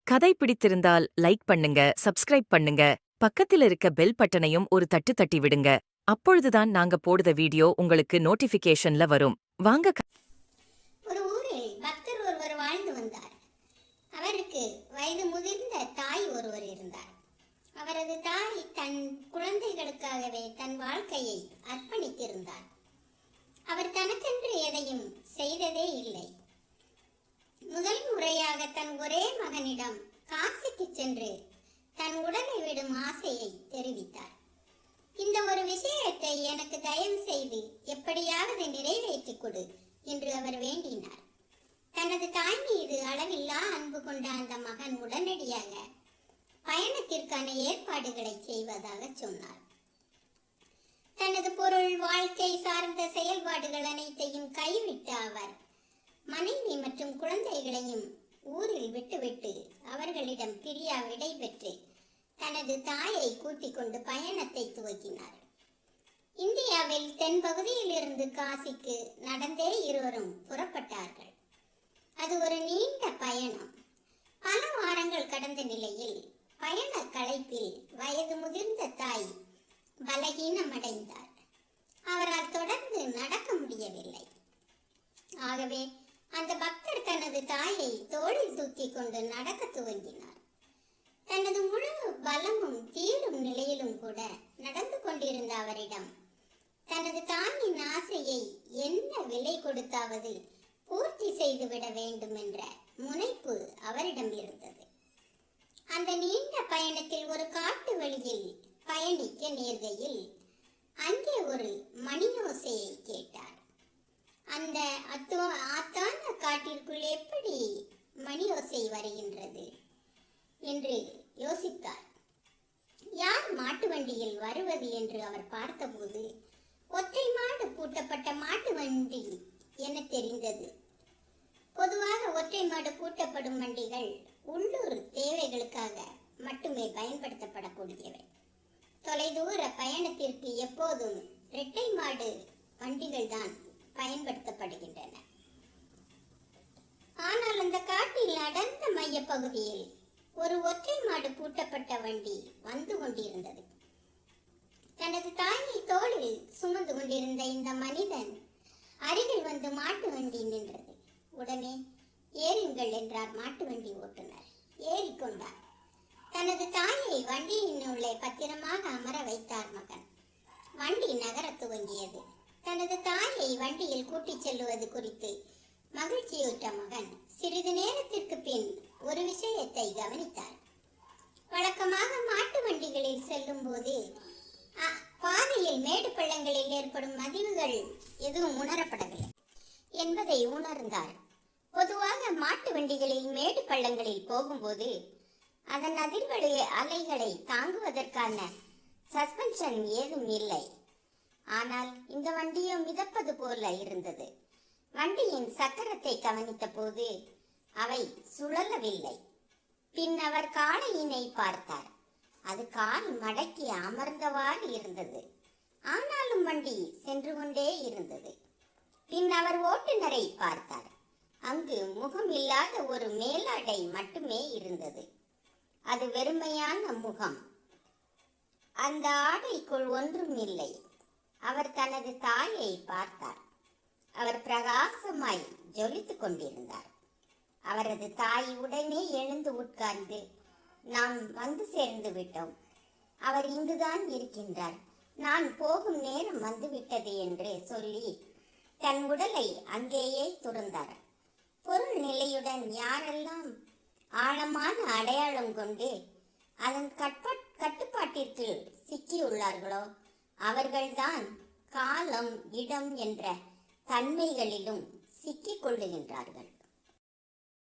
கதை பிடித்திருந்தால் லைக் பண்ணுங்க, சப்ஸ்கிரைப் பண்ணுங்க, பக்கத்தில் இருக்க பெல் பட்டனையும் ஒரு தட்டு தட்டி விடுங்க. அப்பொழுதுதான் நாங்க போடுற வீடியோ உங்களுக்கு நோட்டிபிகேஷன்ல வரும். வாங்க. ஒரு ஊரில் பக்தர் ஒருவர் வாழ்ந்து வந்தார். அவருக்கு வயது முதிர்ந்த தாய் ஒருவர் இருந்தார். அவரது தாய் தன் குழந்தைகளுக்காகவே தன் வாழ்க்கையை அர்ப்பணித்திருந்தார். அவர் தனக்கென்று எதையும் செய்ததே இல்லை. முதல் முறையாக தன் ஒரே மகனிடம் காசிக்கு சென்று தன் உடலை விடும் ஆசையை தெரிவித்தார். இந்த ஒரு விஷயத்தை எனக்கு தயவு செய்து எப்படியாவது நிறைவேற்றிக் கொடு என்று அவர் வேண்டினார். தனது தாய் மீது அளவில்லா அன்பு கொண்ட அந்த மகன் உடனடியாக பயணத்திற்கான ஏற்பாடுகளை செய்வதாக சொன்னார். தனது பொருள் வாழ்க்கை சார்ந்த செயல்பாடுகள் அனைத்தையும் கைவிட்ட அவர் மனைவி மற்றும் குழந்தைகளையும் ஊரில் விட்டுவிட்டு அவர்களிடம் பிரியா விடை பெற்று தனது தாயை கூட்டிக் கொண்டு பயணத்தை துவக்கினார். இந்தியாவில் தென்பகுதியில் இருந்து காசிக்கு நடந்தே இருவரும் புறப்பட்டார்கள். அது ஒரு நீண்ட பயணம். பல வாரங்கள் கடந்த நிலையில் பயண களைப்பில் வயது முதிர்ந்த தாய் பலகீனமடைந்தார். அவரால் தொடர்ந்து நடக்க முடியவில்லை. ஆகவே அந்த பக்தர் தனது தாயை தோளில் தூக்கி கொண்டு நடக்க துவங்கினார். தனது முழு பலமும் தீரும் நிலையிலும் கூட நடந்து கொண்டிருந்த அவரிடம் தனது தாயின் ஆசையை என்ன விலை கொடுத்தாவது பூர்த்தி செய்துவிட வேண்டும் என்ற முனைப்பு அவரிடம் இருந்தது. அந்த நீண்ட பயணத்தில் ஒரு காட்டு வழியில் பயணிக்க நேர்கையில் அங்கே ஒரு மணியோசையை கேட்டார். அந்த ஆத்தான காட்டிற்குள் எப்படி மணியோசை வருகின்றது என்று யோசித்தார். யார் மாட்டு வண்டியில் வருவது என்று அவர் பார்த்தபோது ஒற்றை மாடு பூட்டப்பட்ட மாட்டு வண்டி என தெரிந்தது. பொதுவாக ஒற்றை மாடு பூட்டப்படும் வண்டிகள் உள்ளூர் தேவைகளுக்காக மட்டுமே பயன்படுத்தப்படக்கூடியவை. தொலைதூர பயணத்திற்கு எப்போதும் இரட்டை மாடு வண்டிகள் தான் பயன்படுத்தப்படுகின்றன. ஆனால் அந்த காட்டில் அடர்ந்த மைய பகுதியில் ஒரு ஒற்றை மாடு பூட்டப்பட்ட வண்டி வந்து கொண்டிருந்தது. தனது தாயை தோளில் சுமந்து கொண்டிருந்த இந்த மனிதன் அருகில் வந்து மாட்டு வண்டி நின்றது. உடனே ஏறுங்கள் என்றார் மாட்டு வண்டி ஓட்டுநர். ஏறிக்கொண்டார். தனது தாயை வண்டியின் உள்ளே பத்திரமாக அமர வைத்தார் மகன். வண்டி நகர துவங்கியது. தனது தாயை வண்டியில் கூட்டிச் செல்லுவது குறித்து மகிழ்ச்சியுற்ற மகன் சிறிது நேரத்திற்கு பின் ஒரு விஷயத்தை கவனித்தார். வழக்கமாக மாட்டு வண்டிகளில் செல்லும் போது பாதையில் மேடு பள்ளங்களில் ஏற்படும் அதிர்வுகள் எதுவும் உணரப்படவில்லை என்பதை உணர்ந்தார். பொதுவாக மாட்டு வண்டிகளில் மேடு பள்ளங்களில் போகும்போது அதன் அதிர்வலை அலைகளை தாங்குவதற்கான சஸ்பென்ஷன் ஏதும் இல்லை. ஆனால் இந்த வண்டியோ மிதப்பது போல இருந்தது. வண்டியின் சக்கரத்தை கவனித்த போது அவை சுழலவில்லை. பின் அவர் காளையினை பார்த்தார். அது கால் மடக்கி அமர்ந்தவாறு இருந்தது. ஆனாலும் வண்டி சென்று கொண்டே இருந்தது. பின் அவர் ஓட்டுநரை பார்த்தார். அங்கு முகம் இல்லாத ஒரு மேலாடை மட்டுமே இருந்தது. அது வெறுமையான முகம். அந்த ஆடைக்குள் ஒன்றும் இல்லை. அவர் தனது தாயை பார்த்தார். அவர் பிரகாசமாய் ஜொலித்துக் கொண்டிருந்தார். அவரது தாய் உடனே எழுந்து உட்கார்ந்து, நாம் வந்து சேர்ந்து விட்டோம். அவர் இங்குதான் இருக்கின்றார். நான் போகும் நேரம் வந்துவிட்டது என்று சொல்லி தன் உடலை அங்கேயே துறந்தார். பொருள் நிலையுடன் யாரெல்லாம் ஆழமான அடையாளம் கொண்டு அதன் கட்டுப்பாட்டிற்கு சிக்கியுள்ளார்களோ அவர்கள்தான் காலம் இடம் என்ற தன்மைகளிலும் சிக்கிக் கொள்ளுகின்றார்கள்.